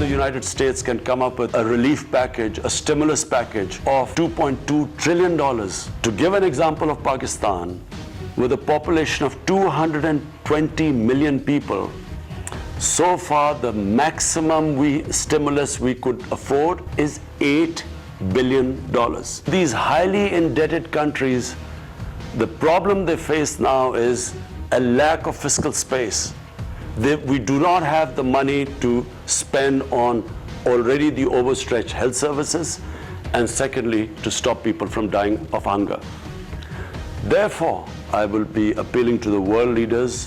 The United States can come up with a relief package, a stimulus package of $2.2 trillion. To give an example of Pakistan, with a population of 220 million people, so far the maximum stimulus we could afford is $8 billion. These highly indebted countries, the problem they face now is a lack of fiscal space. We do not have the money to spend on already the overstretched health services, and secondly, to stop people from dying of hunger. Therefore, I will be appealing to the world leaders,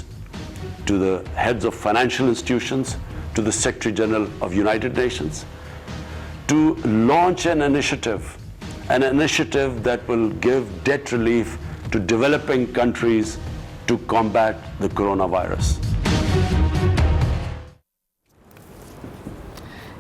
to the heads of financial institutions, to the Secretary General of United Nations, to launch an initiative that will give debt relief to developing countries to combat the coronavirus.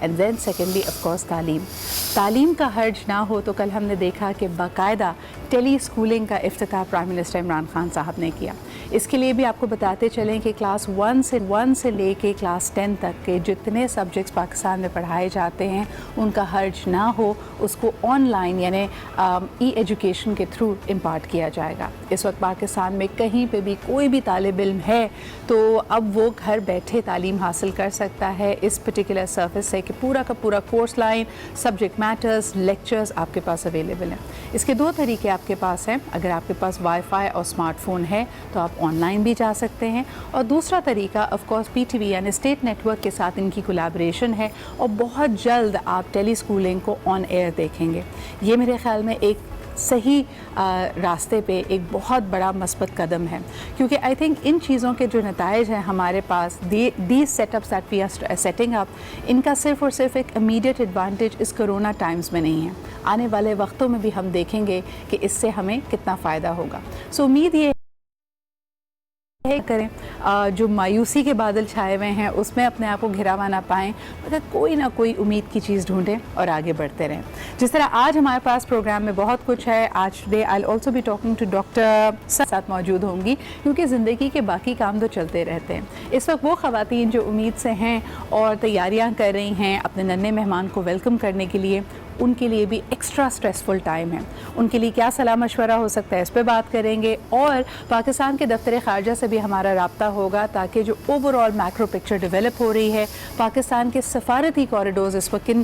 And then secondly of course تعلیم کا حرج نہ ہو تو کل ہم نے دیکھا کہ باقاعدہ ٹیلی اسکولنگ کا افتتاح پرائم منسٹر عمران خان صاحب نے کیا. اس کے لیے بھی آپ کو بتاتے چلیں کہ کلاس 1 سے لے کے کلاس 10 تک کے جتنے سبجیکٹس پاکستان میں پڑھائے جاتے ہیں ان کا حرج نہ ہو, اس کو آن لائن یعنی ای ایجوکیشن کے تھرو امپارٹ کیا جائے گا. اس وقت پاکستان میں کہیں پہ بھی کوئی بھی طالب علم ہے تو اب وہ گھر بیٹھے تعلیم حاصل کر سکتا ہے اس پرٹیکولر سروس سے کہ پورا کا پورا course line, subject matters, lectures آپ کے پاس اویلیبل ہیں. اس کے 2 طریقے آپ کے پاس ہیں. اگر آپ کے پاس وائی فائی اور اسمارٹ فون ہے تو آپ آن لائن بھی جا سکتے ہیں, اور دوسرا طریقہ of course P T V یعنی اسٹیٹ نیٹ ورک کے ساتھ ان کی کولیبریشن ہے, اور بہت جلد آپ ٹیلی اسکولنگ کو آن ایئر دیکھیں گے. یہ میرے خیال میں ایک صحیح راستے پہ ایک بہت بڑا مثبت قدم ہے, کیونکہ آئی تھنک ان چیزوں کے جو نتائج ہیں ہمارے پاس, these set ups that we are setting up, ان کا صرف اور صرف ایک امیڈیٹ ایڈوانٹیج اس کرونا ٹائمز میں نہیں ہے. آنے والے وقتوں میں بھی ہم دیکھیں گے کہ اس سے ہمیں کتنا فائدہ ہوگا. سو امید یہ کریں جو مایوسی کے بادل چھائے ہوئے ہیں اس میں اپنے آپ کو گھراوا نہ پائیں, مگر کوئی نہ کوئی امید کی چیز ڈھونڈیں اور آگے بڑھتے رہیں. جس طرح آج ہمارے پاس پروگرام میں بہت کچھ ہے. آج today I also be talking to doctor ساتھ موجود ہوں گی, کیونکہ زندگی کے باقی کام تو چلتے رہتے ہیں. اس وقت وہ خواتین جو امید سے ہیں اور تیاریاں کر رہی ہیں اپنے ننھے مہمان کو ویلکم کرنے کے لیے, ان کے لیے بھی ایکسٹرا اسٹریسفل ٹائم ہے. ان کے لیے کیا صلاح مشورہ ہو سکتا ہے اس پہ بات کریں گے, اور پاکستان کے دفتر خارجہ سے بھی ہمارا رابطہ ہوگا تاکہ جو overall macro picture develop ہو رہی ہے, پاکستان کے سفارتی کوریڈورز اس وقت کن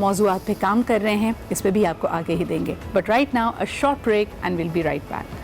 موضوعات پہ کام کر رہے ہیں, اس پہ بھی آپ کو آگے ہی دیں گے. But right now a short break and we'll be right back.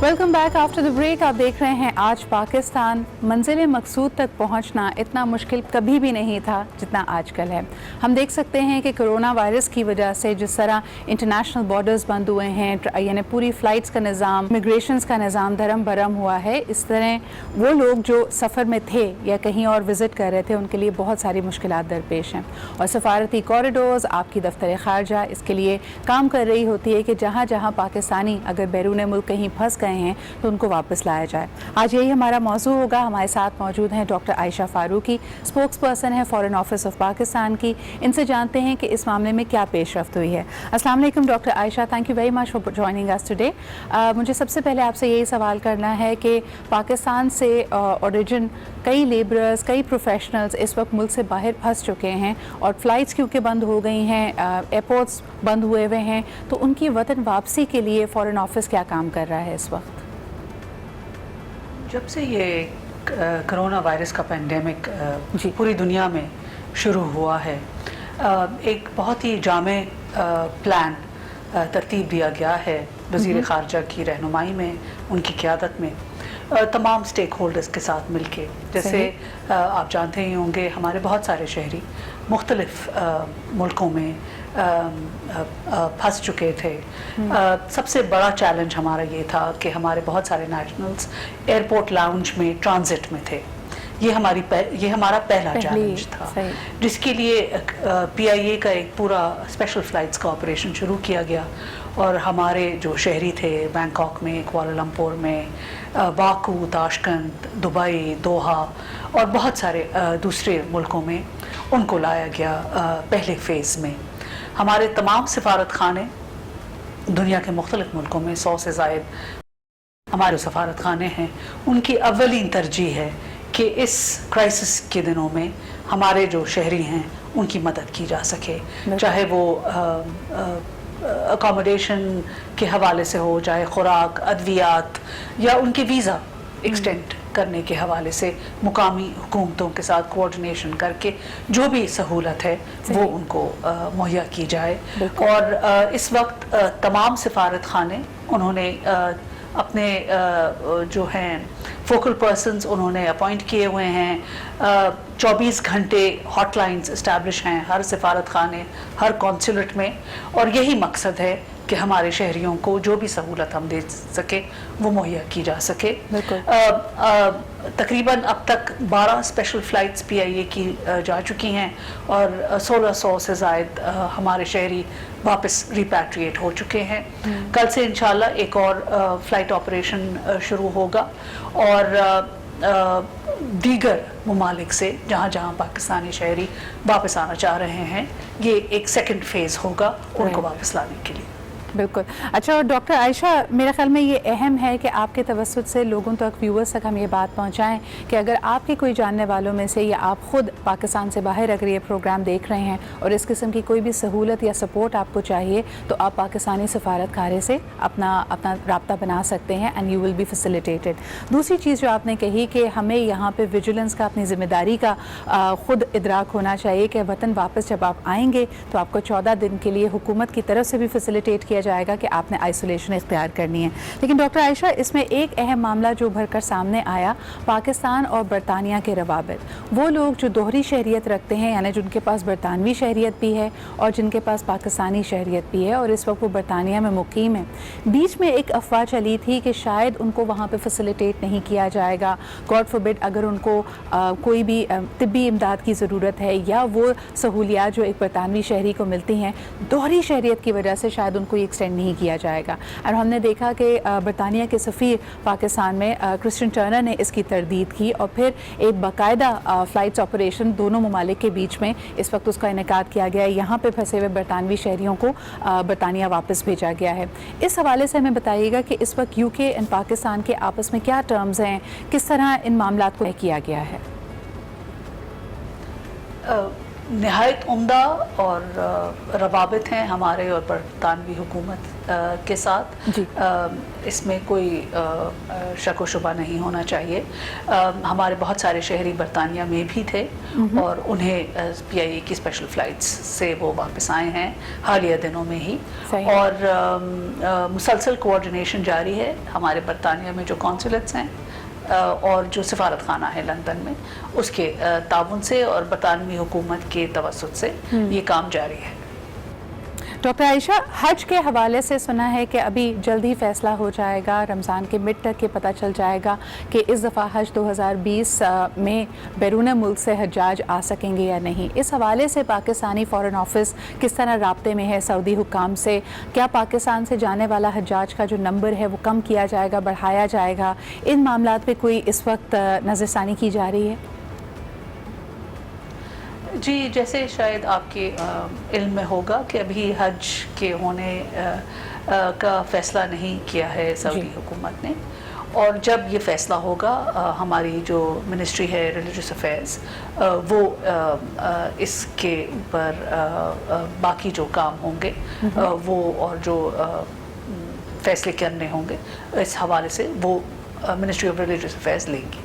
Welcome back after the break. آپ دیکھ رہے ہیں آج پاکستان منزل مقصود تک پہنچنا اتنا مشکل کبھی بھی نہیں تھا جتنا آج کل ہے. ہم دیکھ سکتے ہیں کہ کرونا وائرس کی وجہ سے جس طرح انٹرنیشنل بارڈرز بند ہوئے ہیں, یعنی پوری فلائٹس کا نظام, امیگریشنز کا نظام دھرم برہم ہوا ہے, اس طرح وہ لوگ جو سفر میں تھے یا کہیں اور وزٹ کر رہے تھے ان کے لیے بہت ساری مشکلات درپیش ہیں. اور سفارتی کوریڈورز, آپ کی دفتر خارجہ اس کے لیے کام کر رہی ہوتی ہے کہ جہاں جہاں پاکستانی اگر بیرون ملک کہیں پھنس گئے ہیں تو ان کو واپس لایا جائے. آج یہی ہمارا موضوع ہوگا. ہمارے ساتھ موجود ہیں ڈاکٹر عائشہ فاروقی, اسپوکس پرسن ہے فارن آفس آف پاکستان کی. ان سے جانتے ہیں کہ اس معاملے میں کیا پیش رفت ہوئی ہے. السلام علیکم doctor Ayesha, thank you very much for joining اس ٹوڈے. مجھے سب سے پہلے آپ سے یہی سوال کرنا ہے کہ پاکستان سے اوریجن کئی لیبررز, کئی پروفیشنلز اس وقت ملک سے باہر پھنس چکے ہیں, اور فلائٹس کیونکہ بند ہو گئی ہیں, ایئرپورٹس بند ہوئے ہوئے ہیں, تو ان کی وطن واپسی کے لیے فارن آفس کیا کام کر رہا ہے اس وقت؟ جب سے یہ کرونا وائرس کا پینڈیمک پوری دنیا میں شروع ہوا ہے, ایک بہت ہی جامع پلان ترتیب دیا گیا ہے وزیر خارجہ کی رہنمائی میں, ان کی قیادت میں, تمام سٹیک ہولڈرز کے ساتھ مل کے. جیسے آپ جانتے ہی ہوں گے ہمارے بہت سارے شہری مختلف ملکوں میں پھنس چکے تھے. سب سے بڑا چیلنج ہمارا یہ تھا کہ ہمارے بہت سارے نیشنلز ایئرپورٹ لاؤنج میں ٹرانزٹ میں تھے. یہ ہمارا پہلا چیلنج تھا, جس کے لیے پی آئی اے کا ایک پورا اسپیشل فلائٹس کا آپریشن شروع کیا گیا, اور ہمارے جو شہری تھے بینکاک میں, کوالالمپور میں, باکو, تاشکنت, دبئی, دوحہ اور بہت سارے دوسرے ملکوں میں, ان کو لایا گیا پہلے فیز میں. ہمارے تمام سفارت خانے دنیا کے مختلف ملکوں میں, 100 سے زائد ہمارے سفارت خانے ہیں, ان کی اولین ترجیح ہے کہ اس کرائسس کے دنوں میں ہمارے جو شہری ہیں ان کی مدد کی جا سکے, چاہے وہ اکاموڈیشن کے حوالے سے ہو, چاہے خوراک, ادویات, یا ان کے ویزا ایکسٹینڈ کرنے کے حوالے سے مقامی حکومتوں کے ساتھ کوآرڈینیشن کر کے جو بھی سہولت ہے وہ ان کو مہیا کی جائے. اور اس وقت تمام سفارت خانے انہوں نے اپنے جو ہیں فوکل پرسنز انہوں نے اپوائنٹ کیے ہوئے ہیں. 24 گھنٹے ہاٹ لائنز اسٹیبلش ہیں ہر سفارت خانے, ہر کونسولیٹ میں, اور یہی مقصد ہے کہ ہمارے شہریوں کو جو بھی سہولت ہم دے سکے وہ مہیا کی جا سکے. تقریباً اب تک 12 اسپیشل فلائٹس PIA کی جا چکی ہیں اور 1600 سے زائد ہمارے شہری واپس ریپیٹریٹ ہو چکے ہیں. کل سے انشاءاللہ ایک اور فلائٹ آپریشن شروع ہوگا اور دیگر ممالک سے جہاں جہاں پاکستانی شہری واپس آنا چاہ رہے ہیں یہ ایک سیکنڈ فیز ہوگا ان کو واپس لانے کے لیے. بالکل. اچھا، اور ڈاکٹر عائشہ میرے خیال میں یہ اہم ہے کہ آپ کے توسط سے لوگوں تک، ویورز تک ہم یہ بات پہنچائیں کہ اگر آپ کے کوئی جاننے والوں میں سے یا آپ خود پاکستان سے باہر اگر یہ پروگرام دیکھ رہے ہیں اور اس قسم کی کوئی بھی سہولت یا سپورٹ آپ کو چاہیے تو آپ پاکستانی سفارت خانے سے اپنا رابطہ بنا سکتے ہیں and you will be facilitated. دوسری چیز جو آپ نے کہی کہ ہمیں یہاں پہ ویجیلنس کا، اپنی ذمہ داری کا خود ادراک ہونا چاہیے کہ وطن واپس جب آپ آئیں گے تو آپ کو 14 دن کے لیے حکومت کی طرف سے بھی فیسیلیٹیٹ کیا جائے گا کہ آپ نے آئسولیشن اختیار کرنی ہے. لیکن ڈاکٹر عائشہ اس میں ایک اہم معاملہ جو بھر کر سامنے آیا، پاکستان اور برطانیہ کے روابط. وہ لوگ جو دوہری شہریت رکھتے ہیں یعنی جن کے پاس برطانوی شہریت بھی ہے اور جن کے پاس پاکستانی شہریت بھی ہے اور اس وقت وہ برطانیہ میں مقیم ہیں، بیچ میں ایک افواہ چلی تھی کہ شاید ان کو وہاں پہ فیسیلیٹیٹ نہیں کیا جائے گا. گاڈ فوربڈ اگر ان کو کوئی بھی طبی امداد کی ضرورت ہے یا وہ سہولیات جو ایک برطانوی شہری کو ملتی ہیں دوہری شہریت کی وجہ سے شاید ان کو ایکسٹینڈ نہیں کیا جائے گا. اور ہم نے دیکھا کہ برطانیہ کے سفیر پاکستان میں کرسچن ٹرنر نے اس کی تردید کی اور پھر ایک باقاعدہ فلائٹس آپریشن دونوں ممالک کے بیچ میں اس وقت اس کا انعقاد کیا گیا ہے. یہاں پہ پھنسے ہوئے برطانوی شہریوں کو برطانیہ واپس بھیجا گیا ہے. اس حوالے سے ہمیں بتائیے گا کہ اس وقت UK اور پاکستان کے آپس میں کیا ٹرمز ہیں، کس طرح ان معاملات کو طے کیا گیا ہے؟ نہایت عمدہ اور روابط ہیں ہمارے اور برطانوی حکومت کے ساتھ. اس میں کوئی شک و شبہ نہیں ہونا چاہیے. ہمارے بہت سارے شہری برطانیہ میں بھی تھے اور انہیں PIA کی اسپیشل فلائٹس سے وہ واپس آئے ہیں حالیہ دنوں میں ہی. اور مسلسل کوآرڈینیشن جاری ہے ہمارے برطانیہ میں جو کونسلیٹس ہیں اور جو سفارت خانہ ہے لندن میں اس کے تعاون سے اور برطانوی حکومت کے توسط سے یہ کام جاری ہے. ڈاکٹر عائشہ، حج کے حوالے سے سنا ہے کہ ابھی جلد ہی فیصلہ ہو جائے گا، رمضان کے مڈ تک کے پتہ چل جائے گا کہ اس دفعہ حج 2020 میں بیرون ملک سے حجاج آ سکیں گے یا نہیں. اس حوالے سے پاکستانی فارن آفس کس طرح رابطے میں ہے سعودی حکام سے؟ کیا پاکستان سے جانے والا حجاج کا جو نمبر ہے وہ کم کیا جائے گا، بڑھایا جائے گا؟ ان معاملات پہ کوئی اس وقت نظر ثانی کی جا رہی ہے؟ جی، جیسے شاید آپ کے علم میں ہوگا کہ ابھی حج کے ہونے کا فیصلہ نہیں کیا ہے سعودی حکومت نے، اور جب یہ فیصلہ ہوگا ہماری جو منسٹری ہے ریلیجس افیئرز وہ اس کے اوپر باقی جو کام ہوں گے وہ اور جو فیصلے کرنے ہوں گے اس حوالے سے وہ منسٹری آف ریلیجس افیئرز لیں گی.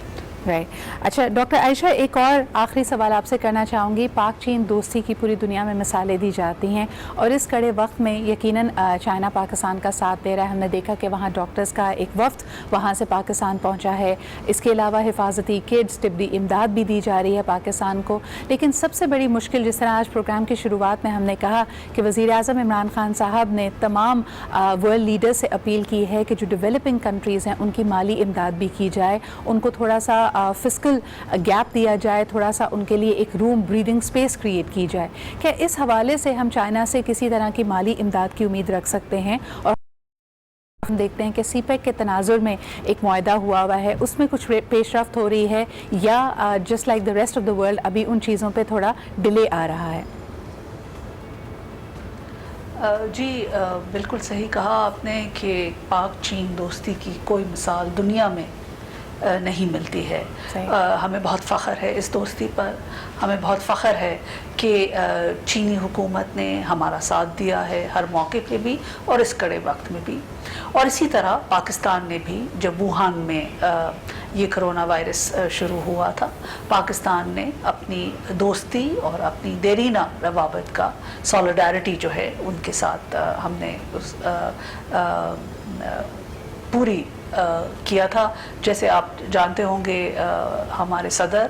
اچھا ڈاکٹر عائشہ، ایک اور آخری سوال آپ سے کرنا چاہوں گی. پاک چین دوستی کی پوری دنیا میں مثالیں دی جاتی ہیں اور اس کڑے وقت میں یقیناً چائنا پاکستان کا ساتھ دے رہا ہے. ہم نے دیکھا کہ وہاں ڈاکٹرز کا ایک وفد وہاں سے پاکستان پہنچا ہے. اس کے علاوہ حفاظتی کٹس، طبی امداد بھی دی جا رہی ہے پاکستان کو. لیکن سب سے بڑی مشکل، جس طرح آج پروگرام کی شروعات میں ہم نے کہا کہ وزیر اعظم عمران خان صاحب نے تمام ورلڈ لیڈر سے اپیل کی ہے کہ جو ڈیولپنگ کنٹریز ہیں ان کی مالی امداد بھی کی جائے، ان کو تھوڑا سا فسکل گیپ دیا جائے، تھوڑا سا ان کے لیے ایک روم بریدنگ سپیس کریٹ کی جائے. کیا اس حوالے سے ہم چائنا سے کسی طرح کی مالی امداد کی امید رکھ سکتے ہیں؟ اور ہم دیکھتے ہیں کہ CPEC کے تناظر میں ایک معاہدہ ہوا ہے، اس میں کچھ پیش رفت ہو رہی ہے یا just like the rest of the world ابھی ان چیزوں پہ تھوڑا ڈیلے آ رہا ہے؟ جی بالکل صحیح کہا آپ نے کہ پاک چین دوستی کی کوئی مثال دنیا میں نہیں ملتی ہے. ہمیں بہت فخر ہے اس دوستی پر. ہمیں بہت فخر ہے کہ چینی حکومت نے ہمارا ساتھ دیا ہے ہر موقع پہ بھی اور اس کڑے وقت میں بھی. اور اسی طرح پاکستان نے بھی جب ووہان میں یہ کرونا وائرس شروع ہوا تھا، پاکستان نے اپنی دوستی اور اپنی دیرینہ روابط کا سولیڈارٹی جو ہے ان کے ساتھ ہم نے پوری کیا تھا. جیسے آپ جانتے ہوں گے ہمارے صدر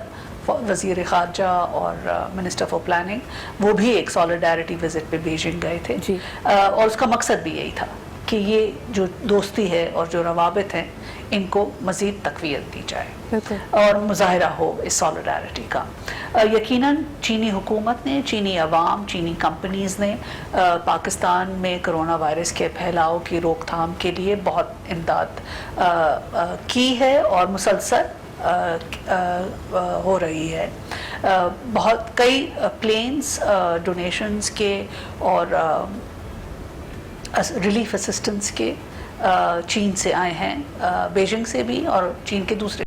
وزیر خارجہ اور منسٹر فار پلاننگ وہ بھی ایک سالیڈیرٹی وزٹ پہ بیجنگ گئے تھے جی. اور اس کا مقصد بھی یہی تھا کہ یہ جو دوستی ہے اور جو روابط ہیں ان کو مزید تقویت دی جائے اور مظاہرہ ہو اس سالیڈیرٹی کا. یقیناً چینی حکومت نے، چینی عوام، چینی کمپنیز نے پاکستان میں کرونا وائرس کے پھیلاؤ کی روک تھام کے لیے بہت امداد کی ہے اور مسلسل ہو رہی ہے. بہت کئی پلینز ڈونیشنز کے اور ریلیف اسسٹنس کے چین سے آئے ہیں، بیجنگ سے بھی اور چین کے دوسرے،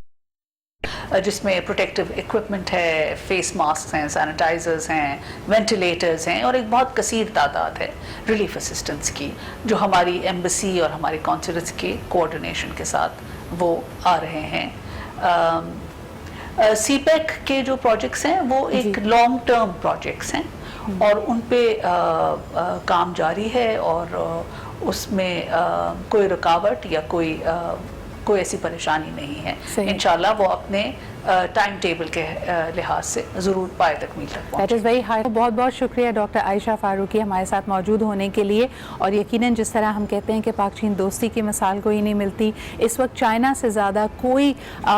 جس میں پروٹیکٹیو ایکوپمنٹ ہے، فیس ماسک ہیں، سینیٹائزرز ہیں، وینٹیلیٹرز ہیں اور ایک بہت کثیر تعداد ہے ریلیف اسسٹنس کی جو ہماری ایمبیسی اور ہماری کونسلیٹس کے کوآرڈینیشن کے ساتھ وہ آ رہے ہیں. سی پیک کے جو پروجیکٹس ہیں وہ ایک لانگ ٹرم پروجیکٹس ہیں اور ان پہ کام جاری ہے اور اس میں کوئی رکاوٹ یا کوئی ایسی پریشانی نہیں ہے. انشاءاللہ وہ اپنے ٹائم ٹیبل کے لحاظ سے ضرور پائے تکمیل تک پہنچے. بہت بہت شکریہ ڈاکٹر عائشہ فاروقی ہمارے ساتھ موجود ہونے کے لیے. اور یقیناً جس طرح ہم کہتے ہیں کہ پاک چین دوستی کی مثال کوئی نہیں ملتی، اس وقت چائنا سے زیادہ کوئی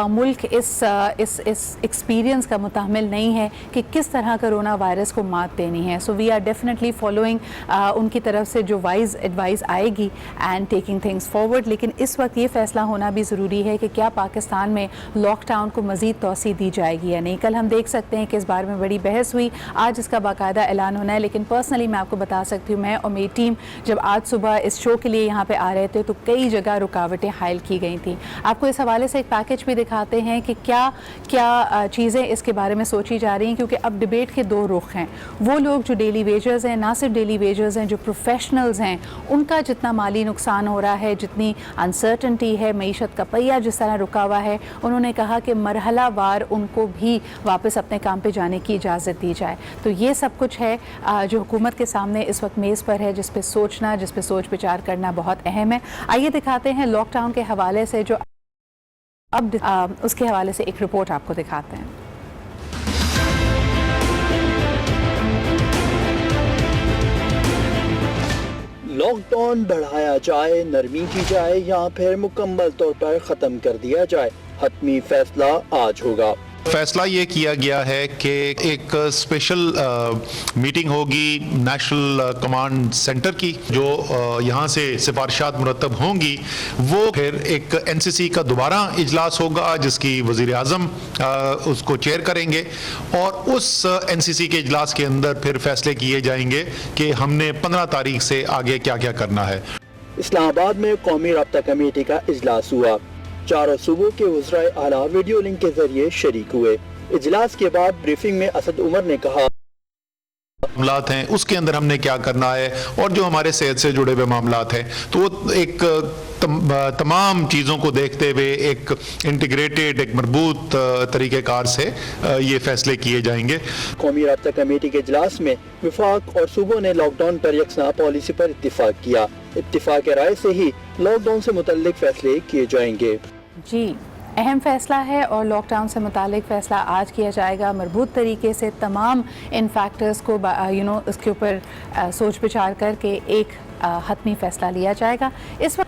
ملک اس ایکسپیرینس کا متحمل نہیں ہے کہ کس طرح کرونا وائرس کو مات دینی ہے. سو we are definitely following in کی طرف سے جو وائز ایڈوائز آئے گی اینڈ ٹیکنگ تھنگس فارورڈ. لیکن اس وقت یہ فیصلہ ہونا بھی ضروری ہے کہ کیا پاکستان میں لاک ڈاؤن کو مزید توسیع دی جائے گی یا نہیں. کل ہم دیکھ سکتے ہیں کہ اس بارے میں بڑی بحث ہوئی، آج اس کا باقاعدہ اعلان ہونا ہے. لیکن پرسنلی میں آپ کو بتا سکتی ہوں، میں اور میری ٹیم جب آج صبح اس شو کے لیے یہاں پہ آ رہے تھے تو کئی جگہ رکاوٹیں حائل کی گئی تھیں. آپ کو اس حوالے سے ایک پیکج بھی دکھاتے ہیں کہ کیا چیزیں اس کے بارے میں سوچی جا رہی ہیں، کیونکہ اب ڈبیٹ کے دو رخ ہیں. وہ لوگ جو ڈیلی ویجرز ہیں، نہ صرف ڈیلی ویجرز ہیں، جو پروفیشنلز ہیں، ان کا جتنا مالی نقصان ہو رہا ہے، جتنی انسرٹنٹی ہے، معیشت کا پہیہ جس طرح رکا ہوا ہے، انہوں نے کہا کہ مرحلہ وار ان کو بھی واپس اپنے کام پہ جانے کی اجازت دی جائے. تو یہ سب کچھ ہے جو حکومت کے سامنے اس وقت میز پر ہے، جس پہ سوچنا، جس پہ سوچ بچار کرنا بہت اہم ہے. آئیے دکھاتے ہیں لاک ڈاؤن کے حوالے سے جو اب اس کے حوالے سے ایک رپورٹ آپ کو دکھاتے ہیں. لاک ڈاؤن بڑھایا جائے، نرمی کی جائے یا پھر مکمل طور پر ختم کر دیا جائے، حتمی فیصلہ آج ہوگا. فیصلہ یہ کیا گیا ہے کہ ایک اسپیشل میٹنگ ہوگی نیشنل کمانڈ سینٹر کی، جو یہاں سے سفارشات مرتب ہوں گی. وہ پھر ایک NCC کا دوبارہ اجلاس ہوگا جس کی وزیر اعظم اس کو چیئر کریں گے اور اس NCC کے اجلاس کے اندر پھر فیصلے کیے جائیں گے کہ ہم نے 15 تاریخ سے آگے کیا کیا کرنا ہے. اسلام آباد میں قومی رابطہ کمیٹی کا اجلاس ہوا. چاروں صوبوں کے وزرائے اعلیٰ ویڈیو لنک کے ذریعے شریک ہوئے. اجلاس کے بعد بریفنگ میں اسد عمر نے کہا معاملات ہیں اس کے اندر ہم نے کیا کرنا ہے اور جو ہمارے صحت سے جڑے ہوئے معاملات ہیں تو وہ ایک تمام چیزوں کو دیکھتے ہوئے ایک انٹیگریٹڈ ایک مربوط طریقہ کار سے یہ فیصلے کیے جائیں گے. قومی رابطہ کمیٹی کے اجلاس میں وفاق اور صوبوں نے لاک ڈاؤن پر یکساں پالیسی پر اتفاق کیا. اتفاق رائے سے ہی لاک ڈاؤن سے متعلق فیصلے کیے جائیں گے. جی اہم فیصلہ ہے اور لاک ڈاؤن سے متعلق فیصلہ آج کیا جائے گا. مربوط طریقے سے تمام ان فیکٹرز کو اس کے اوپر سوچ بچار کر کے ایک حتمی فیصلہ لیا جائے گا. اس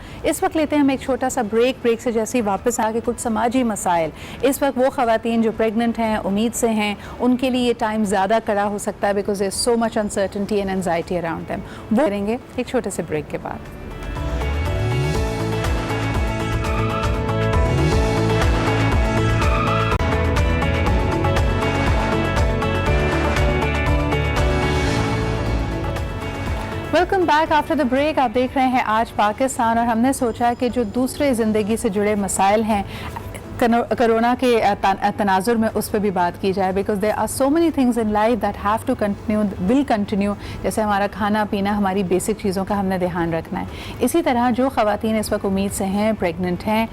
وقت لیتے ہیں ہم ایک چھوٹا سا بریک سے جیسے واپس آ کے کچھ سماجی مسائل. اس وقت وہ خواتین جو پریگننٹ ہیں، امید سے ہیں، ان کے لیے یہ ٹائم زیادہ کڑا ہو سکتا ہے because there so much uncertainty and anxiety around them. وہ کریں گے ایک چھوٹے سے بریک کے بعد. Welcome back after the break. آپ دیکھ رہے ہیں آج پاکستان اور ہم نے سوچا کہ جو دوسرے زندگی سے جڑے مسائل ہیں کرونا کے تناظر میں اس پہ بھی بات کی جائے because there are so many things in life that have to continue will continue. جیسے ہمارا کھانا پینا، ہماری بیسک چیزوں کا ہم نے دھیان رکھنا ہے. اسی طرح جو خواتین اس وقت امید سے ہیں، پریگننٹ ہیں،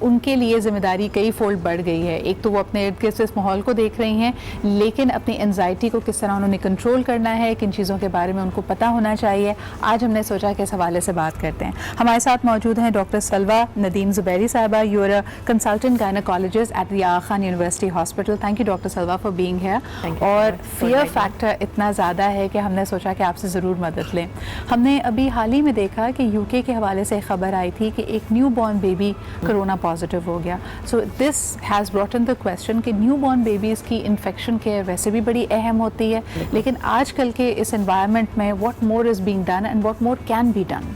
ان کے لیے ذمہ داری کئی فولڈ بڑھ گئی ہے. ایک تو وہ اپنے ارد گرد اس ماحول کو دیکھ رہی ہیں، لیکن اپنی انزائٹی کو کس طرح انہوں نے کنٹرول کرنا ہے، کن چیزوں کے بارے میں ان کو پتہ ہونا چاہیے. آج ہم نے سوچا کہ اس حوالے سے بات کرتے ہیں. ہمارے ساتھ موجود ہیں doctor سلوہ Nadeem Zuberi Sahiba. You are consultant consultant gynecologist at the Aga Khan University Hospital. Thank you Dr. Salwa for being here. Thank you اور for fear inviting me. factor اتنا زیادہ ہے کہ ہم نے سوچا کہ آپ سے ضرور مدد لیں. ہم نے ابھی حال ہی میں دیکھا کہ یو کے حوالے سے خبر آئی تھی کہ ایک new born baby corona positive ہو گیا. So this has brought in the question کہ نیو بورن بیبیز کی انفیکشن کیئر ویسے بھی بڑی اہم ہوتی ہے, لیکن آج کل کے اس انوائرمنٹ میں what more is being done and what more can be done.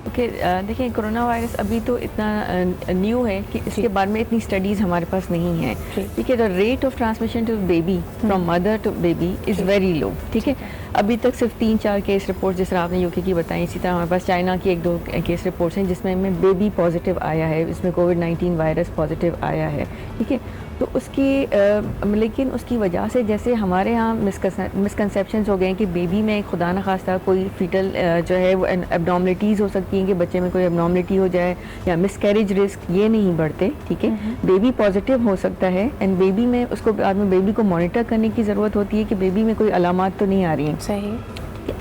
Okay دیکھیں کرونا وائرس ابھی تو اتنا نیو ہے کہ اس کے بارے میں اتنی اسٹڈیز ہمارے پاس نہیں ہیں. ٹھیک ہے, the rate of transmission to baby from mother to baby is very low. ٹھیک ہے, ابھی تک صرف 3-4 کیس رپورٹ جس طرح آپ نے یو کے کی بتائیں, اسی طرح ہمارے پاس چائنا کی 1-2 کیس رپورٹس ہیں جس میں بیبی پازیٹیو آیا ہے, اس میں کووڈ-19 وائرس پازیٹیو آیا ہے. ٹھیک ہے, تو اس کی لیکن اس کی وجہ سے جیسے ہمارے یہاں مسکنسیپشنز ہو گئے ہیں کہ بیبی میں خدا نخواستہ کوئی فیٹل جو ہے وہ ایبنارملٹیز ہو سکتی ہیں کہ بچے میں کوئی ایبنارملٹی ہو جائے یا مس کیریج رسک, یہ نہیں بڑھتے. ٹھیک ہے, بیبی پازیٹیو ہو سکتا ہے اینڈ بیبی میں اس کو بعد میں بیبی کو مانیٹر کرنے کی ضرورت ہوتی ہے کہ بیبی میں کوئی علامات تو نہیں آ رہی ہیں. صحیح,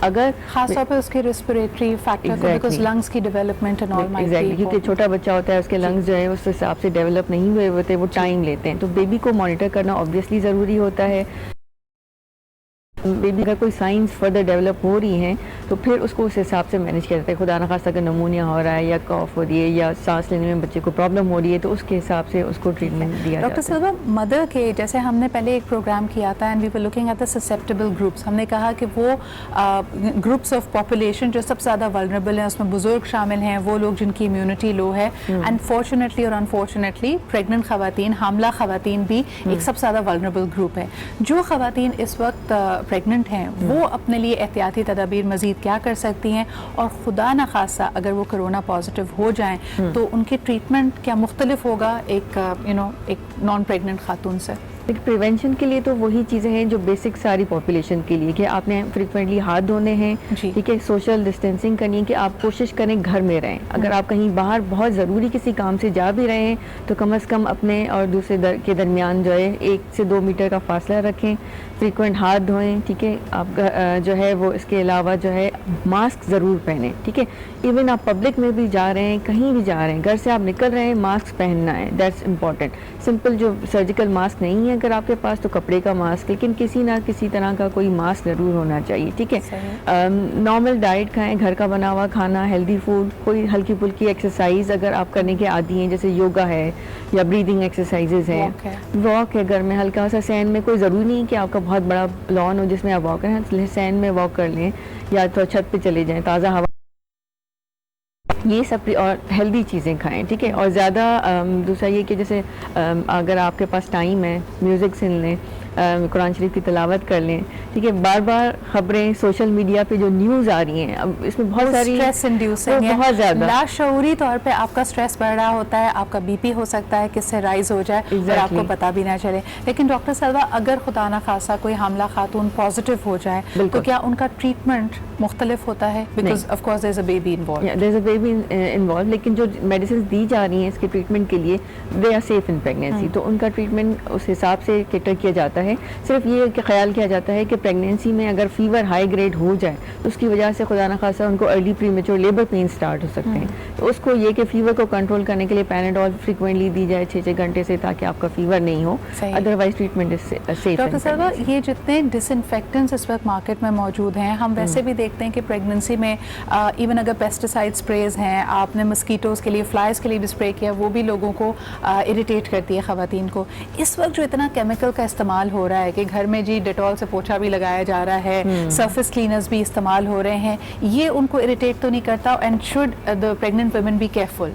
اگر خاص طور پہ اس کے ریسپریٹری فیکٹر کو, بیکاز لنگس کی development and all might exactly, کیونکہ چھوٹا بچہ ہوتا ہے اس کے لنگس جو ہیں اس حساب سے ڈیولپ نہیں ہوئے ہوتے, وہ ٹائم لیتے ہیں. تو بیبی کو مانیٹر کرنا آبویسلی ضروری ہوتا ہے. بیبی اگر کوئی سائنس فردر ڈیولپ ہو رہی ہیں تو پھر اس کو اس حساب سے مینیج کیا جاتا ہے. خدا نخواستہ اگر نمونیا ہو رہا ہے یا کاف ہو رہی ہے یا سانس لینے میں بچے کو پرابلم ہو رہی ہے تو اس کے حساب سے اس کو ٹریٹمنٹ دیا جاتا ہے. ڈاکٹر سلوا, مدر کے جیسے ہم نے پہلے ایک پروگرام کیا تھا and we were looking at the susceptible groups, ہم نے کہا کہ وہ گروپس آف پاپولیشن جو سب سے زیادہ ولنریبل ہیں, اس میں بزرگ شامل ہیں, وہ لوگ جن کی امیونٹی لو ہے, اینڈ فارچونیٹلی اور انفارچونیٹلی پریگننٹ خواتین, حاملہ خواتین بھی ایک سب سے زیادہ ولنریبل گروپ ہے. جو خواتین اس وقت پریگننٹ ہیں وہ اپنے لیے احتیاطی تدابیر مزید کیا کر سکتی ہیں, اور خدا نخواستہ اگر وہ کرونا پازیٹیو ہو جائیں تو ان کی ٹریٹمنٹ کیا مختلف ہوگا ایک ایک نان پریگننٹ خاتون سے؟ پریونشن کے لیے تو وہی چیزیں ہیں جو بیسک ساری پاپولیشن کے لیے, کہ آپ نے فریکوینٹلی ہاتھ دھونے ہیں. ٹھیک ہے, سوشل ڈسٹینسنگ کرنی ہے, کہ آپ کوشش کریں گھر میں رہیں. اگر آپ کہیں باہر بہت ضروری کسی کام سے جا بھی رہے ہیں تو کم از کم اپنے اور دوسرے کے درمیان جو ہے 1 سے 2 میٹر کا فاصلہ رکھیں, فریکوینٹ ہاتھ دھوئیں. ٹھیک ہے, آپ جو ہے وہ اس کے علاوہ جو ہے ماسک ضرور پہنیں. ٹھیک ہے, ایون آپ پبلک میں بھی جا رہے ہیں, کہیں بھی جا رہے ہیں, گھر سے آپ نکل رہے ہیں, ماسک پہننا ہے, دیٹس امپورٹنٹ. سمپل جو سرجیکل ماسک نہیں ہے اگر آپ کے پاس تو کپڑے کا ماسک, لیکن کسی نہ کسی طرح کا کوئی ماسک ضرور ہونا چاہیے. ٹھیک ہے, نارمل ڈائٹ کھائیں, گھر کا بنا ہوا کھانا, ہیلدی فوڈ, کوئی ہلکی پھلکی ایکسرسائز اگر آپ کرنے کے عادی ہیں جیسے یوگا ہے یا بریدنگ ایکسرسائزز ہیں, واک ہے گھر میں ہلکا سا سین میں, کوئی ضروری نہیں کہ آپ کا بہت بڑا لان ہو جس میں آپ واک کریں, سین میں واک کر لیں یا تو چھت پہ چلے جائیں, تازہ ہوا, یہ سب, اور ہیلدی چیزیں کھائیں. ٹھیک ہے, اور زیادہ دوسرا یہ کہ جیسے اگر آپ کے پاس ٹائم ہے میوزک سن لیں, قرآن شریف کی تلاوت کر لیں. ٹھیک ہے, بار بار خبریں سوشل میڈیا پہ جو نیوز آ رہی ہیں اب اس میں بہت ساری اسٹریس انڈیوسنگ ہے, بہت زیادہ لاشعوری طور پہ آپ کا اسٹریس بڑھ رہا ہوتا ہے, آپ کا بی پی ہو سکتا ہے کس سے رائز ہو جائے اور آپ کو پتہ بھی نہ چلے. لیکن ڈاکٹر سلوا, اگر خدا نہ خاصہ کوئی حاملہ خاتون پازیٹیو ہو جائے تو کیا ان کا ٹریٹمنٹ مختلف ہوتا ہے؟ Because of course there is a baby involved. There is a baby involve, لیکن جو میڈیسنز دی جا رہی ہیں اس کے ٹریٹمنٹ کے لیے they are safe in pregnancy, تو ان کا ٹریٹمنٹ اس حساب سے کیٹر کیا جاتا ہے. صرف یہ کہ خیال کیا جاتا ہے کہ پریگنینسی میں اگر فیور ہائی گریڈ ہو جائے تو اس کی وجہ سے خدا نخواستہ ان کو ارلی پری میچور لیبر پین سٹارٹ ہو سکتے ہیں. تو اس کو یہ کہ فیور کو کنٹرول کرنے کے لیے پیناڈول فریکوینٹلی دی جائے 6 گھنٹے سے, تاکہ آپ کا فیور نہیں ہو, ادروائز ٹریٹمنٹ سیف. ڈاکٹر سلوا, یہ جتنے ڈس انفیکٹنٹس اس وقت مارکیٹ میں موجود ہیں, ہم ویسے بھی دیکھتے ہیں کہ پریگننسی میں ایون اگر پیسٹیسائڈ اسپریز ہیں, آپ نے مسکیٹوز کے لیے, فلائز کے لیے بھی اسپرے کیا, وہ بھی لوگوں کو اریٹیٹ کرتی ہے خواتین کو. اس وقت جو اتنا کیمیکل کا استعمال ہو رہا ہے کہ گھر میں جی ڈیٹول سے پوچھا بھی لگایا جا رہا ہے, سرفیس کلینرز بھی استعمال ہو رہے ہیں, یہ ان کو اریٹیٹ تو نہیں کرتا؟ And should the pregnant women be careful?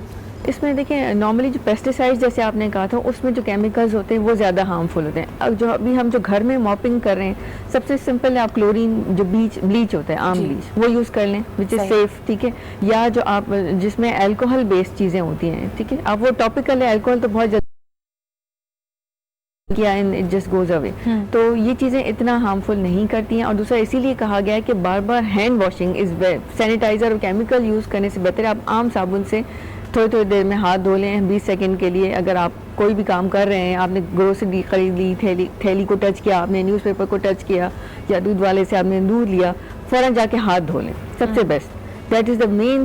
اس میں دیکھیں نارملی جو پیسٹیسائڈ جیسے آپ نے کہا تھا اس میں جو کیمیکلز ہوتے ہیں وہ زیادہ ہارمفل ہوتے ہیں. اب جو ابھی ہم جو گھر میں موپنگ کر رہے ہیں, سب سے سمپل ہے آپ کلورین جو بلیچ ہوتا ہے, عام بلیچ, وہ یوز کر لیں وچ از سیف. ٹھیک ہے, یا جو آپ جس میں الکوہل بیسڈ چیزیں ہوتی ہیں, ٹھیک ہے, اب وہ ٹاپیکل ہے, الکوہل تو بہت کیا اٹ جسٹ گوز اوے, تو یہ چیزیں اتنا ہارمفل نہیں کرتی ہیں. اور دوسرا اسی لیے کہا گیا ہے کہ بار بار ہینڈ واشنگ از سینیٹائزر اور کیمیکل یوز کرنے سے بہتر ہے آپ عام صابن سے تھوڑی دیر میں ہاتھ دھو لیں 20 سیکنڈ کے لیے. اگر آپ کوئی بھی کام کر رہے ہیں, آپ نے گروسری خرید لی, تھیلی کو ٹچ کیا, آپ نے نیوز پیپر کو ٹچ کیا, یا دودھ والے سے آپ نے دودھ لیا, فوراً جا کے ہاتھ دھو لیں, سب سے بیسٹ. دیٹ از دا مین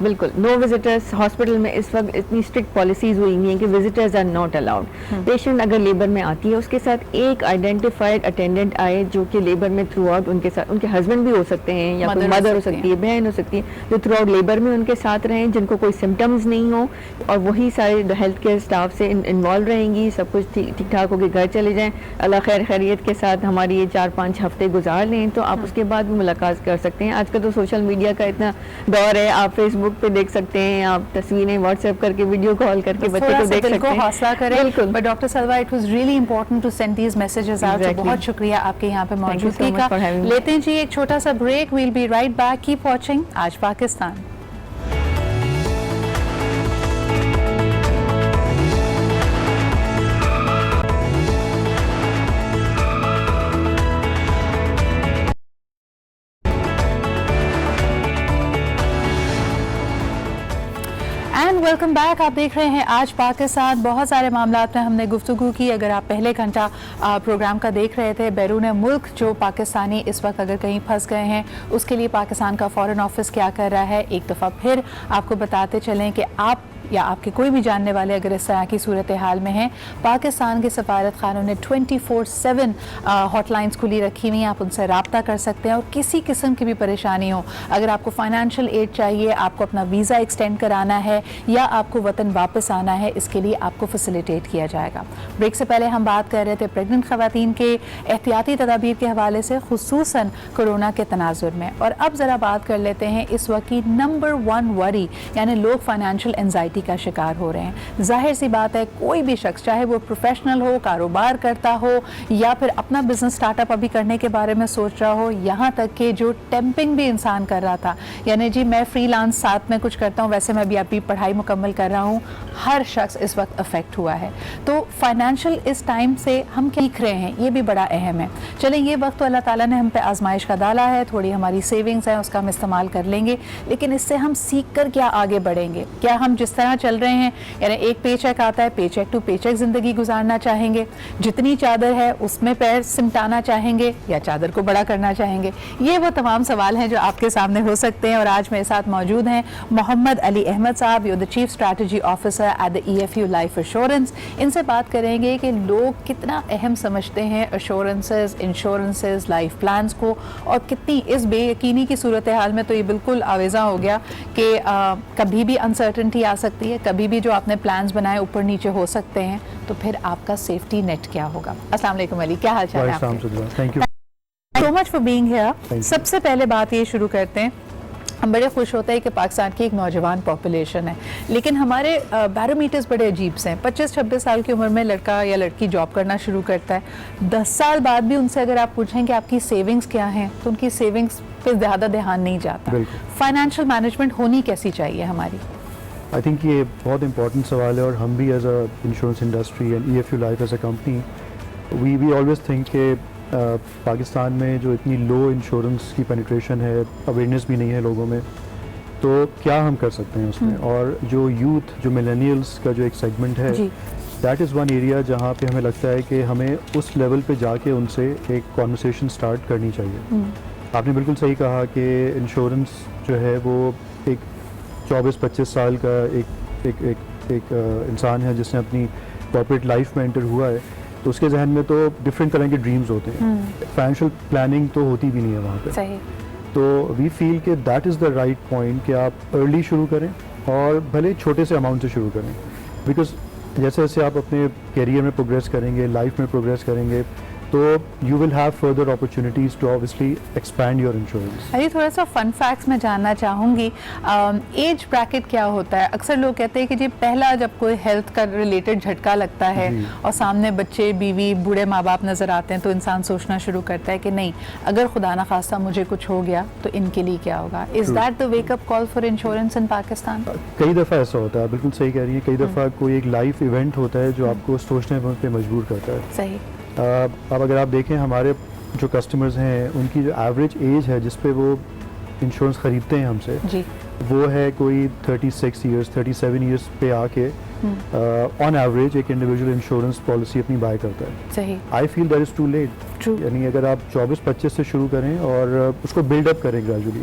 بالکل نو وزٹرس. ہاسپٹل میں اس وقت اتنی اسٹرکٹ پالیسیز ہوئی ہوئی ہیں کہ visitors are not allowed. Patient اگر لیبر میں آتی ہے اس کے ساتھ ایک آئیڈینٹیفائڈ اٹینڈنٹ آئے جو کہ لیبر میں تھرو آؤٹ ان کے ساتھ, ان کے ہسبینڈ بھی ہو سکتے ہیں یا کوئی مدر ہو سکتی ہے, بہن ہو سکتی ہے, جو تھرو آؤٹ لیبر میں ان کے ساتھ رہیں, جن کو کوئی سمٹمز نہیں ہوں, اور وہی سارے ہیلتھ کیئر اسٹاف سے انوالو رہیں گی. سب کچھ ٹھیک ٹھاک ہو کے گھر چلے جائیں, اللہ خیر خیریت کے ساتھ ہماری یہ 4-5 ہفتے گزار لیں, تو آپ اس کے بعد بھی ملاقات کر سکتے ہیں. آج کل تو سوشل میڈیا کا اتنا دور ہے, آپ فیس بک پہ دیکھ سکتے ہیں, آپ تصویریں واٹس ایپ کر کے ویڈیو کال کر کے بچے کو دیکھ سکتے ہیں. حوصلہ کریں. بالکل. But doctor Silva, it was really important to send these messages out. بہت شکریہ آپ کے یہاں پہ موجودگی کا. لیتے ہیں جی ایک چھوٹا سا break. We'll be right back. Keep watching Aaj Pakistan. Welcome back. آپ دیکھ رہے ہیں آج پاکستان. بہت سارے معاملات میں ہم نے گفتگو کی. اگر آپ پہلے گھنٹہ پروگرام کا دیکھ رہے تھے, بیرون ملک جو پاکستانی اس وقت اگر کہیں پھنس گئے ہیں اس کے لیے پاکستان کا فارن آفس کیا کر رہا ہے, ایک دفعہ پھر آپ کو بتاتے چلیں کہ آپ یا آپ کے کوئی بھی جاننے والے اگر اس طرح کی صورتحال میں ہیں, پاکستان کے سفارت خانوں نے 24/7 ہاٹ لائنز کھلی رکھی ہوئی ہیں. آپ ان سے رابطہ کر سکتے ہیں, اور کسی قسم کی بھی پریشانی ہو, اگر آپ کو فائنینشیل ایڈ چاہیے, آپ کو اپنا ویزا ایکسٹینڈ کرانا ہے, یا آپ کو وطن واپس آنا ہے, اس کے لیے آپ کو فیسیلیٹیٹ کیا جائے گا. بریک سے پہلے ہم بات کر رہے تھے پریگننٹ خواتین کے احتیاطی تدابیر کے حوالے سے, خصوصاً کورونا کے تناظر میں. اور اب ذرا بات کر لیتے ہیں اس وقت کی نمبر 1 وری, یعنی لوگ فائنینشیل انزائٹی کا شکار ہو رہے ہیں. ظاہر سی بات ہے, کوئی بھی شخص چاہے وہ پروفیشنل ہو, کاروبار کرتا ہو, یا پھر اپنا بزنس سٹارٹ اپ ابھی کرنے کے بارے میں سوچ رہا ہو, یہاں تک کہ جو ٹیمپنگ بھی انسان کر رہا تھا, یعنی جی میں فری لانس ساتھ میں کچھ کرتا ہوں, ویسے میں بھی ابھی پڑھائی مکمل کر رہا ہوں, ہر شخص اس وقت افیکٹ ہوا ہے. تو فائنینشیل اس ٹائم سے ہم کیا سیکھ رہے ہیں, یہ بھی بڑا اہم ہے. چلیں, یہ وقت تو اللہ تعالیٰ نے ہم پہ آزمائش کا ڈالا ہے, تھوڑی ہماری سیونگز ہیں اس کا ہم استعمال کر لیں گے, لیکن اس سے ہم سیکھ کر کیا آگے بڑھیں گے؟ کیا ہم جس طرح چل رہے ہیں, یعنی ایک پے چیک آتا ہے, پے چیک ٹو پے چیک زندگی گزارنا چاہیں گے, جتنی چادر ہے اس میں پیر سمٹانا چاہیں گے, یا چادر کو بڑا کرنا چاہیں گے؟ یہ وہ تمام سوال ہیں جو آپ کے سامنے ہو سکتے ہیں. اور آج میرے ساتھ موجود ہیں محمد Ali Ahmed sahab, you the chief strategy officer at the EFU life assurance. ان سے بات کریں گے کہ لوگ کتنا اہم سمجھتے ہیں ایشورنسز, انشورنسز, لائف پلانز کو, اور کتنی اس بے یقینی کی صورتحال میں تو یہ بالکل آویزاں ہو گیا کہ کبھی بھی انسرٹنٹی آ سکتی ہے, کبھی بھی جو آپ نے پلانز بنائے اوپر نیچے ہو سکتے ہیں, تو پھر آپ کا سیفٹی نیٹ کیا ہوگا؟ السلام علیکم علی, کیا حال چال ہے آپ کے؟ Thank you so much for being here. سب سے پہلے بات یہ شروع کرتے ہیں, ہم بڑے خوش ہوتے ہیں کہ پاکستان کی ایک نوجوان پاپولیشن ہے, لیکن ہمارے بیرومیٹرز بڑے عجیب سے ہیں. 25-26 سال کی عمر میں لڑکا یا لڑکی جاب کرنا شروع کرتا ہے, 10 سال بعد بھی ان سے اگر آپ پوچھیں کہ آپ کی سیونگز کیا ہیں, تو ان کی سیونگز پہ زیادہ دھیان نہیں جاتا. فائنینشیل مینجمنٹ ہونی کیسی چاہیے ہماری؟ آئی تھنک یہ بہت امپورٹنٹ سوال ہے, اور ہم بھی as a insurance industry and EFU life as a company we always think کہ پاکستان میں جو اتنی لو انشورنس کی پینیٹریشن ہے, اویئرنیس بھی نہیں ہے لوگوں میں, تو کیا ہم کر سکتے ہیں اس میں. اور جو یوتھ, جو ملینیلس کا جو ایک سیگمنٹ ہے, دیٹ از ون ایریا جہاں پہ ہمیں لگتا ہے کہ ہمیں اس لیول پہ جا کے ان سے ایک کانورسیشن سٹارٹ کرنی چاہیے. آپ نے بالکل صحیح کہا کہ انشورنس جو ہے وہ ایک 24-25 سال کا ایک انسان ہے جس نے اپنی کارپوریٹ لائف میں انٹر ہوا ہے, تو اس کے ذہن میں تو ڈفرینٹ طرح کے ڈریمز ہوتے ہیں. فائنینشیل پلاننگ تو ہوتی بھی نہیں ہے وہاں پہ. تو وی فیل کہ that is the right point کہ آپ ارلی شروع کریں, اور بھلے چھوٹے سے اماؤنٹ سے شروع کریں, بیکاز جیسے جیسے آپ اپنے کیریئر میں پروگریس کریں گے, لائف میں پروگریس کریں گے, تو you will have further opportunities to obviously expand your insurance. ابھی تھوڑا سا فن فیکٹس میں جاننا چاہوں گی, ایج بریکٹ کیا ہوتا ہے؟ اکثر لوگ کہتے ہیں کہ جی پہلا جب کوئی ہیلتھ کا ریلیٹڈ جھٹکا لگتا ہے اور سامنے بچے, بیوی, بوڑھے ماں باپ نظر آتے ہیں, تو انسان سوچنا شروع کرتا ہے کہ نہیں, اگر خدا نہ خواستہ مجھے کچھ ہو گیا تو ان کے لیے کیا ہوگا. Is that the wake up call for insurance in Pakistan? کئی دفعہ ایسا ہوتا ہے, بالکل صحیح کہہ رہی ہیں. کئی دفعہ کوئی ایک لائف ایونٹ ہوتا ہے جو آپ کو سوچنے پہ مجبور کرتا ہے. صحیح. اب اگر آپ دیکھیں ہمارے جو کسٹمرز ہیں, ان کی جو ایوریج ایج ہے جس پہ وہ انشورنس خریدتے ہیں ہم سے, وہ ہے کوئی 36 ایئرس 37 ایئرس پہ آ کے آن ایوریج ایک انڈیویجول انشورنس پالیسی اپنی بائی کرتا ہے. صحیح. I feel that is too late. یعنی اگر آپ 24-25 سے شروع کریں اور اس کو بلڈ اپ کریں gradually,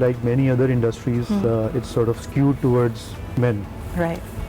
like many other industries, it's sort of skewed towards men. Right.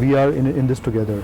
we are in this together.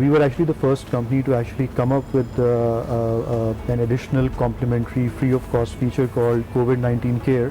we were actually the first company to actually come up with an additional complimentary free of cost feature called COVID-19 Care.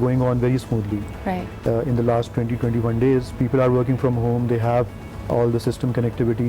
going on very smoothly. Right. In the last 20-21 days, people are working from home. They have all the system connectivity.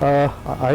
I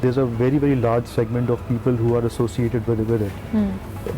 there's a very very large segment of people who are associated with it.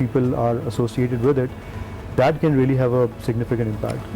people are associated with it, that can really have a significant impact.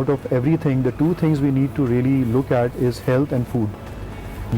out of everything, the two things we need to really look at is health and food.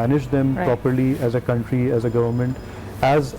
manage them properly as a country, as a government, as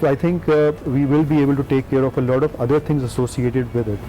so I think we will be able to take care of a lot of other things associated with it.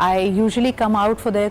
I usually come out for their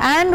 And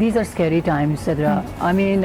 These are scary times, Sadra. I mean,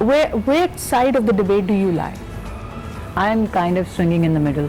Where side of the debate do you lie? I am kind of swinging in the middle.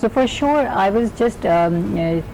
So for sure, I was just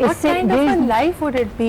what kind of a life would it be?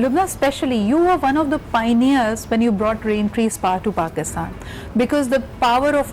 Lubna, especially you were one of the pioneers when you brought Raintree Spa to Pakistan, because the power of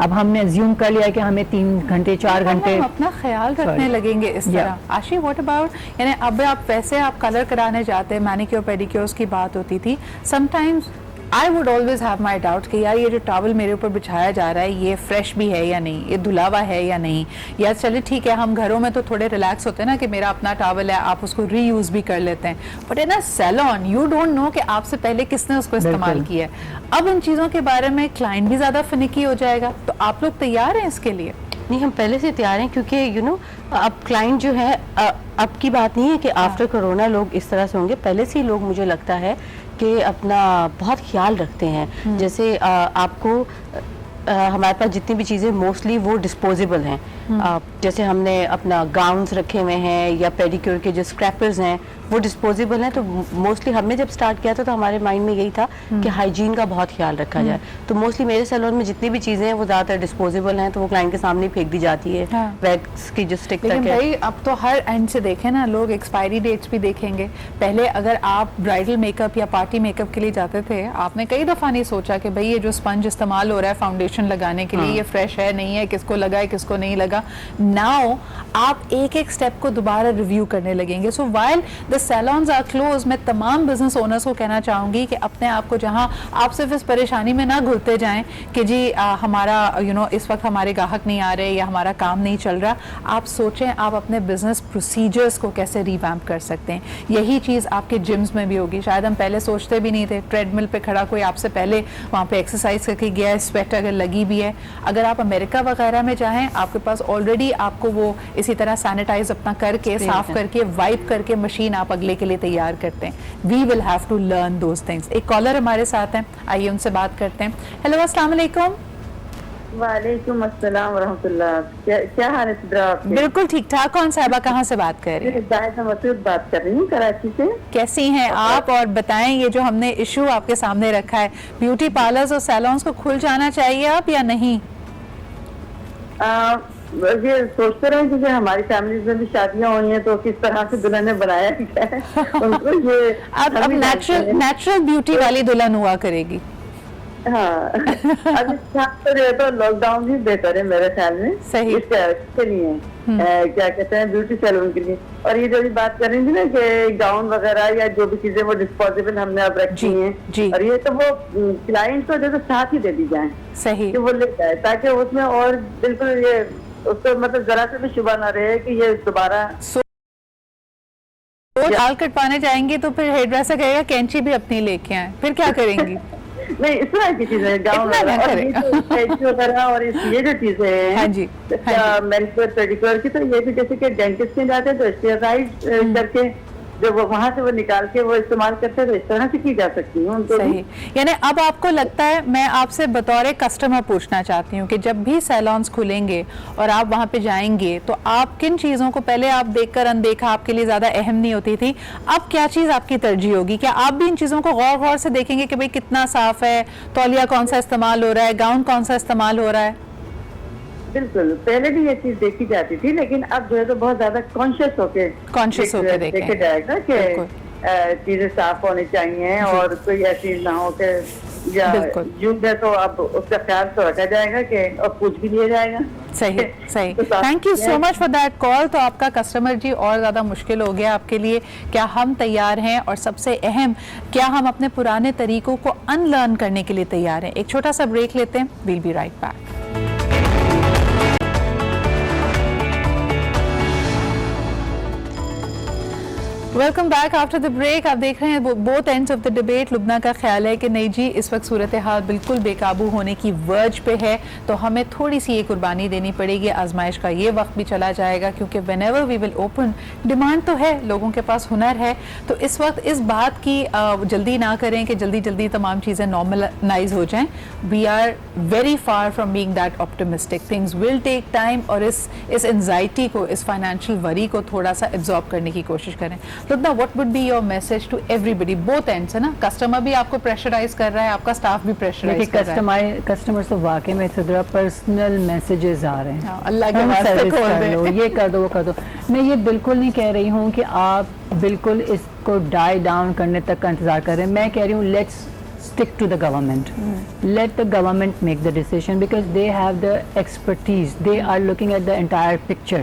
اب ہم نے zoom کر لیا کہ ہمیں 3 گھنٹے 4 گھنٹے ہم اپنا خیال رکھنے لگیں گے اس طرح. آشی واٹ اباؤٹ, یعنی اب آپ ویسے آپ کلر کرانے جاتے ہیں, مینیکیور پیڈیکیورس کی بات ہوتی تھی, some times I would always have my doubt کہ یار یہ جو ٹاول میرے اوپر بچھایا جا رہا ہے یہ فریش بھی ہے یا نہیں, یہ دھلا ہوا ہے یا نہیں, یا چلے ٹھیک ہے ہم گھروں میں تو تھوڑے ریلیکس ہوتے ہیں نا کہ میرا اپنا ٹاول ہے, آپ اس کو ری یوز بھی کر لیتے ہیں, but in a salon you don't know کہ آپ سے پہلے کس نے اس کو استعمال کیا ہے. اب ان چیزوں کے بارے میں کلائنٹ بھی زیادہ فنکی ہو جائے گا, تو آپ لوگ تیار ہیں اس کے لیے؟ نہیں, ہم پہلے سے تیار ہیں کیونکہ اب کلائنٹ جو ہے, اب کی بات نہیں ہے کہ آفٹر کرونا لوگ اس طرح سے ہوں گے, پہلے سے ہی لوگ مجھے لگتا ہے کہ اپنا بہت خیال رکھتے ہیں. جیسے آپ کو ہمارے پاس جتنی بھی چیزیں موسٹلی وہ ڈسپوزیبل ہیں, جیسے ہم نے اپنا گاؤنز رکھے ہوئے ہیں یا پیڈیکیور کے جو اسکریپرز ہیں وہ ڈسپوزیبل ہیں. تو موسٹلی ہم نے جب اسٹارٹ کیا تھا تو ہمارے مائنڈ میں یہی تھا کہ ہائیجین کا بہت خیال رکھا جائے. تو موسٹلی میرے سیلون میں جتنی بھی چیزیں ہیں وہ زیادہ تر ڈسپوزیبل ہیں, تو وہ کلائنٹ کے سامنے پھینک دی جاتی ہے. ویکس کی جو اسٹک لیکن تک ہے, بھائی اب تو ہر اینڈ سے دیکھیں نا, لوگ ایکسپائری ڈیٹس بھی دیکھیں گے. پہلے اگر آپ برائڈل میک اپ یا پارٹی میک اپ کے لیے جاتے تھے, آپ نے کئی دفعہ نہیں سوچا کہ بھائی یہ جو اسپنج استعمال ہو رہا ہے فاؤنڈیشن لگانے کے لیے یہ فریش ہے نہیں ہے, کس کو لگا ہے کس کو نہیں لگا. ناؤ آپ ایک ایک سٹیپ کو دوبارہ ریویو کرنے لگیں گے. So while the salons are closed, میں تمام بزنس اونرز کو کہنا چاہوں گی کہ اپنے آپ کو, جہاں آپ صرف اس پریشانی میں نہ گھلتے جائیں کہ جی ہمارا اس وقت ہمارے گاہک نہیں آ رہے یا ہمارا کام نہیں چل رہا, آپ سوچیں آپ اپنے بزنس پروسیجرز کو کیسے ریویمپ کر سکتے ہیں. یہی چیز آپ کے جمز میں بھی ہوگی. شاید ہم پہلے سوچتے بھی نہیں تھے, ٹریڈ مل پہ کھڑا کوئی آپ سے پہلے وہاں پہ ایکسرسائز کر کے گیا ہے, سویٹ اگر لگی بھی ہے. اگر آپ امریکہ وغیرہ میں جائیں, آپ کے پاس آلریڈی آپ کو وہ اسی طرح سینیٹائز اپنا کر کے, صاف کر کے, وائپ کر کے مشین آپ اگلے کے لیے تیار کرتے ہیں. We will have to learn those things. ایک کالر ہمارے ساتھ ہیں, آئیے ان سے بات کرتے ہیں. ہیلو, السلام علیکم. وعلیکم السلام ورحمۃ اللہ. کیا حال ہے صدرا آپ کے؟ بالکل ٹھیک ٹھاک. کون صاحبہ کہاں سے بات کر رہی ہیں؟ زاہدہ مسعود بات کر رہی ہوں کراچی سے. کیسی ہیں آپ, اور بتائیں یہ جو ہم نے ایشو آپ کے سامنے رکھا ہے, بیوٹی پارلرز اور سیلونز کو کھل جانا چاہیے آپ یا نہیں؟ یہ سوچتے رہے کہ ہماری فیملیز میں بھی شادیاں ہوئی ہیں تو کس طرح سے دلہن نے بنایا گیا ہے ان کو. یہ اب نیچرل بیوٹی والی دلہن ہوا کرے گی. ہاں, اب تو لاک ڈاؤن بھی بہتر ہے میرے خیال میں. صحیح. اس کے لیے کیا کہتے ہیں بیوٹی سیلون کے لیے. اور یہ جو بھی بات کر رہی تھی نا کہ گاؤن وغیرہ یا جو بھی چیزیں وہ ڈسپوزیبل ہم نے اب رکھی ہیں, اور یہ تو وہ کلائنٹ کو جو ساتھ ہی دے دی جائیں. صحیح. کہ وہ لے جائے تاکہ اس میں اور بالکل یہ اس کو مطلب ذرا سے بھی شبہ نہ رہے کہ یہ دوبارہ بال کٹوانے جائیں گے تو پھر ہیئر ڈریسر کہے گا کینچی بھی اپنی لے کے آئیں, پھر کیا کریں گی؟ نہیں, اس طرح کی چیزیں گاؤن وغیرہ اور یہ جو چیزیں ہیں مینیکیور پیڈیکیور کی, تو یہ بھی جیسے کہ ڈینٹسٹ میں جاتے ہیں تو اسٹیرائڈ کر کے جو وہاں سے وہ نکال کے وہ استعمال کرتے ہیں, تو اس طرح سے کی جا سکتی ہے. صحیح. یعنی اب آپ کو لگتا ہے, میں آپ سے بطور کسٹمر پوچھنا چاہتی ہوں کہ جب بھی سیلونز کھلیں گے اور آپ وہاں پہ جائیں گے تو آپ کن چیزوں کو, پہلے آپ دیکھ کر اندیکھا آپ کے لیے زیادہ اہم نہیں ہوتی تھی, اب کیا چیز آپ کی ترجیح ہوگی؟ کیا آپ بھی ان چیزوں کو غور سے دیکھیں گے کہ بھئی کتنا صاف ہے, تولیہ کون سا استعمال ہو رہا ہے, گاؤن کون سا استعمال ہو رہا ہے؟ بالکل, پہلے بھی یہ چیز دیکھی جاتی تھی لیکن اب جو ہے تو بہت زیادہ کانشیس ہو کے دیکھا جائے گا کہ چیزیں صاف ہونی چاہیے اور کوئی ایسی نہ ہو کہ یا یوں ہے, تو اب اس کا خیال تو رکھا جائے گا کہ اور پوچھ بھی لیا جائے گا. صحیح صحیح. Thank you so much for that call. تو آپ کا کسٹمر جی اور زیادہ مشکل ہو گیا آپ کے لیے. کیا ہم تیار ہیں, اور سب سے اہم کیا ہم اپنے پرانے طریقوں کو ان لرن کرنے کے لیے تیار ہیں؟ ایک چھوٹا سا بریک لیتے ہیں, we'll be right back. Welcome back after the break. آپ دیکھ رہے ہیں both ends of the debate. Lubna کا خیال ہے کہ نہیں جی اس وقت صورتحال بالکل بے قابو ہونے کی ورج پہ ہے, تو ہمیں تھوڑی سی یہ قربانی دینی پڑے گی. آزمائش کا یہ وقت بھی چلا جائے گا کیونکہ whenever we will open, demand تو ہے, لوگوں کے پاس ہنر ہے. تو اس وقت اس بات کی جلدی نہ کریں کہ جلدی تمام چیزیں نارملائز ہو جائیں. We are very far from being that optimistic. Things will take time, اور اس انزائٹی کو, اس فائنینشیل وری کو تھوڑا سا ایبزارب کرنے کی کوشش کریں. لبنہ, what would be your message to everybody, both ends ہے نا, کسٹمر بھی آپ کو پریشرائز کر رہا ہے, آپ کا اسٹاف بھی پریشرائز کر رہا ہے. کسٹمر تو واقعی میں صدرہ پرسنل میسیجز آ رہے ہیں, اللہ کے واسطے کھول دیں, یہ کر دو وہ کر دو. میں یہ بالکل نہیں کہہ رہی ہوں کہ آپ بالکل اس کو ڈائی ڈاؤن کرنے تک کا انتظار کر رہے ہیں. میں کہہ رہی ہوں let's stick to the government. Let the government make the decision because they have the expertise. They are looking at the entire picture.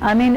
I mean,